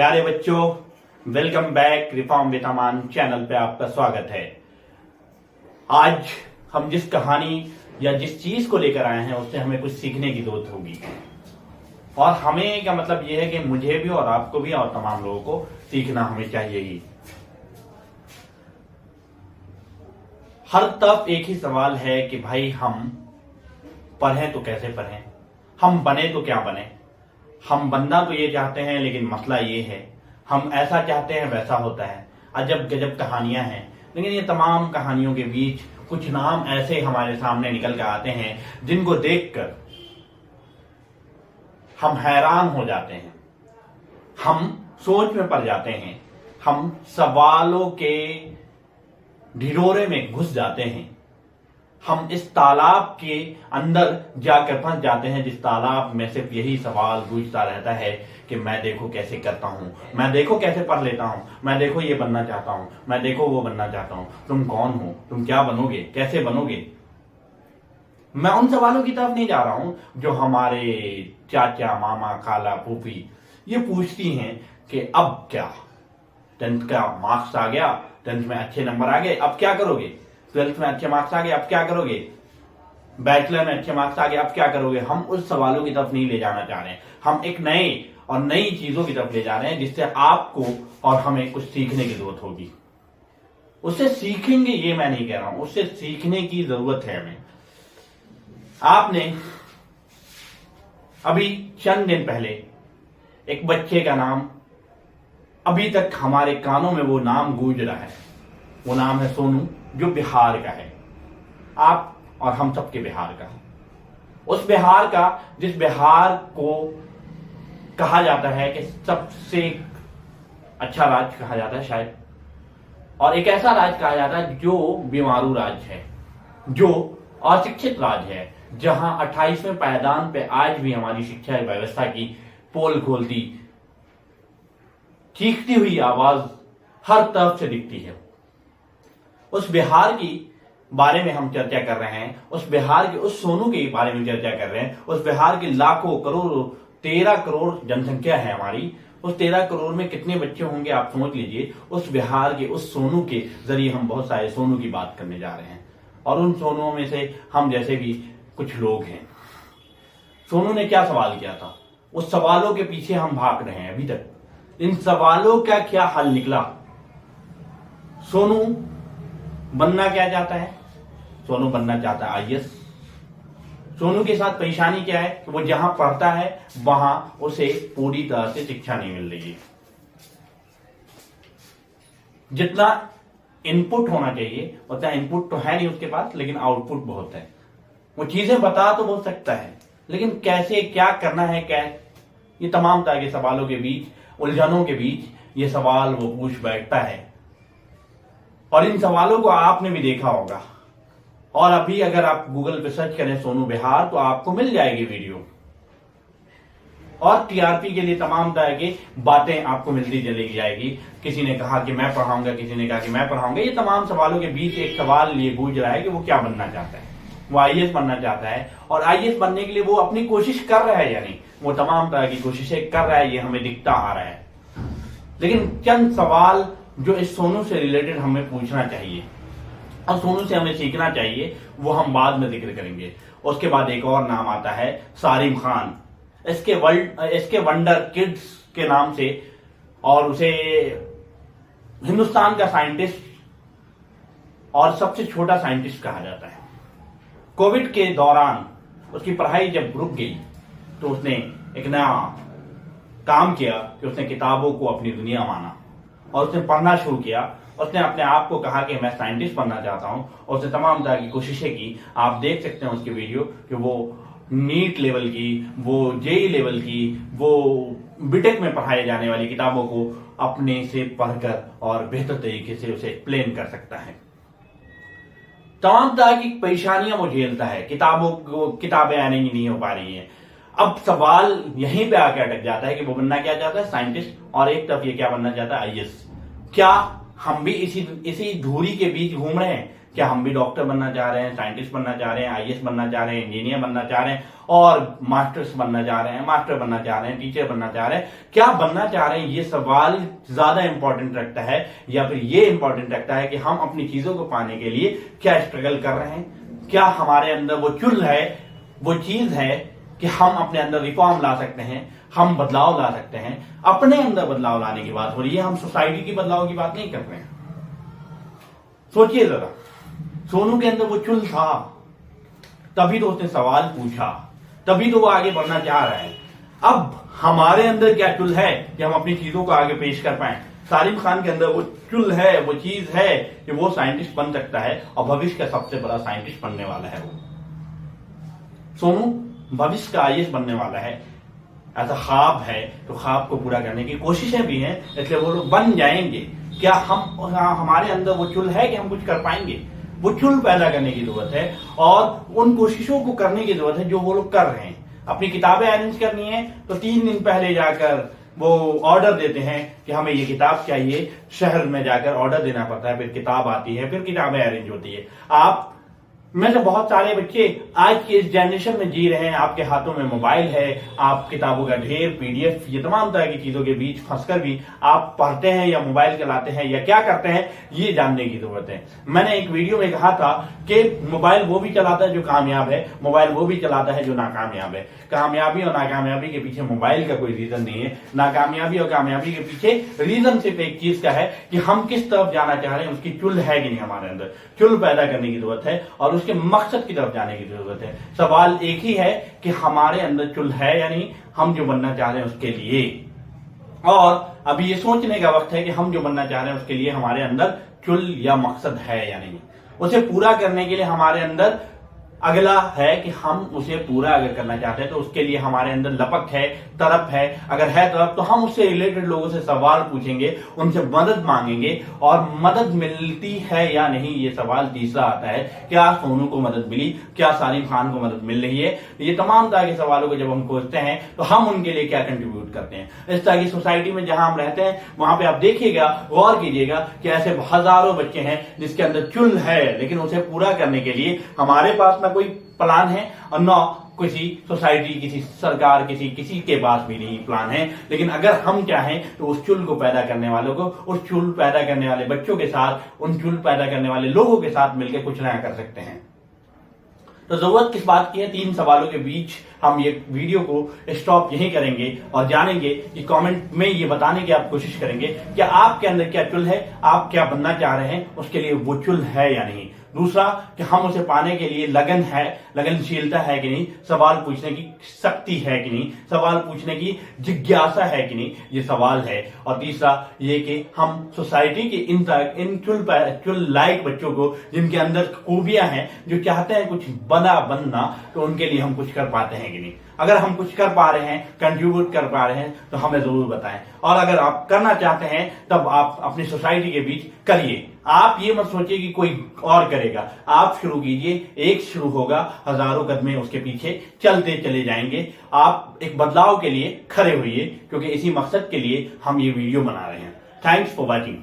प्यारे बच्चों, welcome back reform with Aman channel पे आपका स्वागत है। आज हम जिस कहानी या जिस चीज को लेकर आए हैं उससे हमें कुछ सीखने की जरूरत होगी। और हमें का मतलब यह है कि मुझे भी और आपको भी और तमाम लोगों को सीखना हमें चाहिए ही। हर तरफ एक ही सवाल है कि भाई हम पढ़ें तो कैसे पढ़ें, हम बने तो क्या बने। हम बनना तो ये चाहते हैं, लेकिन मसला ये है हम ऐसा चाहते हैं वैसा होता है। अजब गजब कहानियां हैं, लेकिन ये तमाम कहानियों के बीच कुछ नाम ऐसे हमारे सामने निकल कर आते हैं जिनको देखकर हम हैरान हो जाते हैं, हम सोच में पड़ जाते हैं, हम सवालों के ढिढोरे में घुस जाते हैं, हम इस तालाब के अंदर जाकर फंस जाते हैं जिस तालाब में सिर्फ यही सवाल गूंजता रहता है कि मैं देखो कैसे करता हूं, मैं देखो कैसे पढ़ लेता हूं, मैं देखो ये बनना चाहता हूं, मैं देखो वो बनना चाहता हूं। तुम कौन हो, तुम क्या बनोगे, कैसे बनोगे। मैं उन सवालों की तरफ नहीं जा रहा हूं जो हमारे चाचा मामा खाला फूफी ये पूछती हैं कि अब क्या, 10th का मार्क्स आ गया, 10th में अच्छे नंबर आ गए, अब क्या करोगे। 12th में अच्छे मार्क्स आ गए, अब क्या करोगे। बैचलर में अच्छे मार्क्स आ गए, अब क्या करोगे। हम उस सवालों की तरफ नहीं ले जाना चाह रहे हैं, हम एक नए और नई चीजों की तरफ ले जा रहे हैं जिससे आपको और हमें कुछ सीखने की जरूरत होगी। उससे सीखेंगे ये मैं नहीं कह रहा हूं, उससे सीखने की जरूरत है हमें। आपने अभी चंद दिन पहले एक बच्चे का नाम, अभी तक हमारे कानों में वो नाम गूंज रहा है, वो नाम है सोनू, जो बिहार का है। आप और हम सबके बिहार का, उस बिहार का जिस बिहार को कहा जाता है कि सबसे अच्छा राज्य कहा जाता है शायद, और एक ऐसा राज्य कहा जाता है जो बीमारू राज्य है, जो अशिक्षित राज्य है, जहां 28वें पायदान पे आज भी हमारी शिक्षा व्यवस्था की पोल खोलती चीखती हुई आवाज हर तरफ से दिखती है। उस बिहार की बारे में हम चर्चा कर रहे हैं, उस बिहार के उस सोनू के बारे में चर्चा कर रहे हैं। उस बिहार के लाखों करोड़ों 13 करोड़ जनसंख्या है हमारी। उस 13 करोड़ में कितने बच्चे होंगे आप सोच लीजिए। उस बिहार के उस सोनू के जरिए हम बहुत सारे सोनू की बात करने जा रहे हैं, और उन सोनुओं में से हम जैसे भी कुछ लोग हैं। सोनू ने क्या सवाल किया था, उस सवालों के पीछे हम भाग रहे हैं अभी तक। इन सवालों का क्या हल निकला। सोनू बनना क्या चाहता है, सोनू बनना चाहता है आईएएस। सोनू के साथ परेशानी क्या है कि वो जहां पढ़ता है वहां उसे पूरी तरह से शिक्षा नहीं मिल रही है। जितना इनपुट होना चाहिए उतना इनपुट तो है नहीं उसके पास, लेकिन आउटपुट बहुत है। वो चीजें बता तो बहुत सकता है, लेकिन कैसे क्या करना है, क्या ये तमाम तरह के सवालों के बीच, उलझनों के बीच ये सवाल वो पूछ बैठता है। और इन सवालों को आपने भी देखा होगा, और अभी अगर आप गूगल पे सर्च करें सोनू बिहार तो आपको मिल जाएगी वीडियो, और टीआरपी के लिए तमाम तरह की बातें आपको मिलती चली जाएगी। किसी ने कहा कि मैं पढ़ाऊंगा, किसी ने कहा कि मैं पढ़ाऊंगा। ये तमाम सवालों के बीच एक सवाल ये गूंज रहा है कि वो क्या बनना चाहता है। वो आईएएस बनना चाहता है, और आईएएस बनने के लिए वो अपनी कोशिश कर रहा है, यानी वो तमाम तरह की कोशिशें कर रहा है, ये हमें दिखता आ रहा है। लेकिन चंद सवाल जो इस सोनू से रिलेटेड हमें पूछना चाहिए और सोनू से हमें सीखना चाहिए, वो हम बाद में जिक्र करेंगे। उसके बाद एक और नाम आता है सारिम खान, इसके वंडर किड्स के नाम से, और उसे हिंदुस्तान का साइंटिस्ट और सबसे छोटा साइंटिस्ट कहा जाता है। कोविड के दौरान उसकी पढ़ाई जब रुक गई तो उसने एक नया काम किया कि उसने किताबों को अपनी दुनिया माना और उसने पढ़ना शुरू किया। उसने अपने आप को कहा कि मैं साइंटिस्ट बनना चाहता हूं, और उसने तमाम तरह की कोशिशें की। आप देख सकते हैं उसकी वीडियो कि वो नीट लेवल की, वो जेई लेवल की, वो बीटेक में पढ़ाई जाने वाली किताबों को अपने से पढ़कर और बेहतर तरीके से उसे एक्सप्लेन कर सकता है। तमाम तरह की परेशानियां वो झेलता है, किताबें आने की नहीं हो पा रही हैं। अब सवाल यहीं पे आके अटक जाता है कि वो बनना क्या चाहता है, साइंटिस्ट, और एक तरफ ये क्या बनना चाहता है, आईएएस। क्या हम भी इसी धूरी के बीच घूम रहे हैं क्या हम भी डॉक्टर बनना चाह रहे हैं, साइंटिस्ट बनना चाह रहे हैं, आईएएस बनना चाह रहे हैं, इंजीनियर बनना चाह रहे हैं, और मास्टर्स बनना चाह रहे हैं, मास्टर बनना चाह रहे हैं, टीचर बनना चाह रहे हैं? क्या बनना चाह रहे हैं, ये सवाल ज्यादा इंपॉर्टेंट रखता है, या फिर ये इंपॉर्टेंट रखता है कि हम अपनी चीजों को पाने के लिए क्या स्ट्रगल कर रहे हैं? क्या हमारे अंदर वो चुल है, वो चीज है कि हम अपने अंदर रिफॉर्म ला सकते हैं, हम बदलाव ला सकते हैं? अपने अंदर बदलाव लाने की बात हो रही है, हम सोसाइटी की बदलाव की बात नहीं कर रहे हैं। सोचिए जरा, सोनू के अंदर वो चुल था, तभी तो उसने सवाल पूछा, तभी तो वो आगे बढ़ना चाह रहा है। अब हमारे अंदर क्या चुल है कि हम अपनी चीजों को आगे पेश कर पाए? सालिम खान के अंदर वो चुल है, वो चीज है कि वो साइंटिस्ट बन सकता है और भविष्य का सबसे बड़ा साइंटिस्ट बनने वाला है। वो सोनू भविष्य का आईएएस बनने वाला है, ऐसा ख्वाब है, तो ख्वाब को पूरा करने की कोशिशें भी हैं, इसलिए वो लोग बन जाएंगे। क्या हमारे अंदर वो चुल है कि हम कुछ कर पाएंगे? वो चुल पैदा करने की जरूरत है और उन कोशिशों को करने की जरूरत है जो वो लोग कर रहे हैं। अपनी किताबें अरेंज करनी है तो 3 दिन पहले जाकर वो ऑर्डर देते हैं कि हमें ये किताब चाहिए, शहर में जाकर ऑर्डर देना पड़ता है, फिर किताब आती है, फिर किताबें अरेंज होती है। आप में से बहुत सारे बच्चे आज के इस जनरेशन में जी रहे हैं, आपके हाथों में मोबाइल है, आप किताबों का ढेर, पीडीएफ, ये तमाम तरह की चीजों के बीच फंसकर भी आप पढ़ते हैं या मोबाइल चलाते हैं या क्या करते हैं, ये जानने की जरूरत है। मैंने एक वीडियो में कहा था कि मोबाइल वो भी चलाता है जो कामयाब है, मोबाइल वो भी चलाता है जो नाकामयाब है। कामयाबी और नाकामयाबी के पीछे मोबाइल का कोई रीजन नहीं है, नाकामयाबी और कामयाबी के पीछे रीजन सिर्फ एक चीज का है कि हम किस तरफ जाना चाह रहे हैं, उसकी चुल है कि नहीं हमारे अंदर। चुल पैदा करने की जरूरत है और उसके मकसद की तरफ जाने की जरूरत है। सवाल एक ही है कि हमारे अंदर चुल है या नहीं, हम जो बनना चाह रहे हैं उसके लिए। और अभी ये सोचने का वक्त है कि हम जो बनना चाह रहे हैं उसके लिए हमारे अंदर चुल या मकसद है या नहीं। उसे पूरा करने के लिए हमारे अंदर अगला है कि हम उसे पूरा अगर करना चाहते हैं तो उसके लिए हमारे अंदर लपक है, तरफ है। अगर है तरफ तो हम उससे रिलेटेड लोगों से सवाल पूछेंगे, उनसे मदद मांगेंगे, और मदद मिलती है या नहीं ये सवाल तीसरा आता है। क्या सोनू को मदद मिली? क्या सालिम खान को मदद मिल रही है? ये तमाम तरह के सवालों को जब हम पूछते हैं तो हम उनके लिए क्या कंट्रीब्यूट करते हैं। इस तरह की सोसाइटी में जहां हम रहते हैं वहां पे आप देखिएगा, गौर कीजिएगा कि ऐसे हजारों बच्चे हैं जिसके अंदर चुल है, लेकिन उसे पूरा करने के लिए हमारे पास कोई प्लान है और न किसी सोसाइटी, किसी सरकार, किसी के पास भी नहीं प्लान है। लेकिन अगर हम चाहें तो उस चुल को पैदा करने वालों को, उस चुल पैदा करने वाले बच्चों के साथ, उन चुल पैदा करने वाले लोगों के साथ मिलकर कुछ नया कर सकते हैं। तो जरूरत किस बात की है? 3 सवालों के बीच हम ये वीडियो को स्टॉप यहीं करेंगे और जानेंगे कि कमेंट में ये बताने की आप कोशिश करेंगे कि आपके अंदर क्या चुल है, आप क्या बनना चाह रहे हैं, उसके लिए वो चुल है या नहीं। दूसरा कि हम उसे पाने के लिए लगन है, लगनशीलता है कि नहीं, सवाल पूछने की शक्ति है कि नहीं, सवाल पूछने की जिज्ञासा है कि नहीं, ये सवाल है। और तीसरा ये कि हम सोसाइटी के इन चुल लायक बच्चों को, जिनके अंदर खूबियां हैं, जो चाहते हैं कुछ बनना, तो उनके लिए हम कुछ कर पाते हैं कि नहीं। अगर हम कुछ कर पा रहे हैं, कंट्रीब्यूट कर पा रहे हैं, तो हमें जरूर बताएं। और अगर आप करना चाहते हैं तब आप अपनी सोसाइटी के बीच करिए। आप ये मत सोचिए कि कोई और करेगा, आप शुरू कीजिए। एक शुरू होगा, हजारों कदमें उसके पीछे चलते चले जाएंगे। आप एक बदलाव के लिए खड़े होइए, क्योंकि इसी मकसद के लिए हम ये वीडियो बना रहे हैं। Thanks for watching.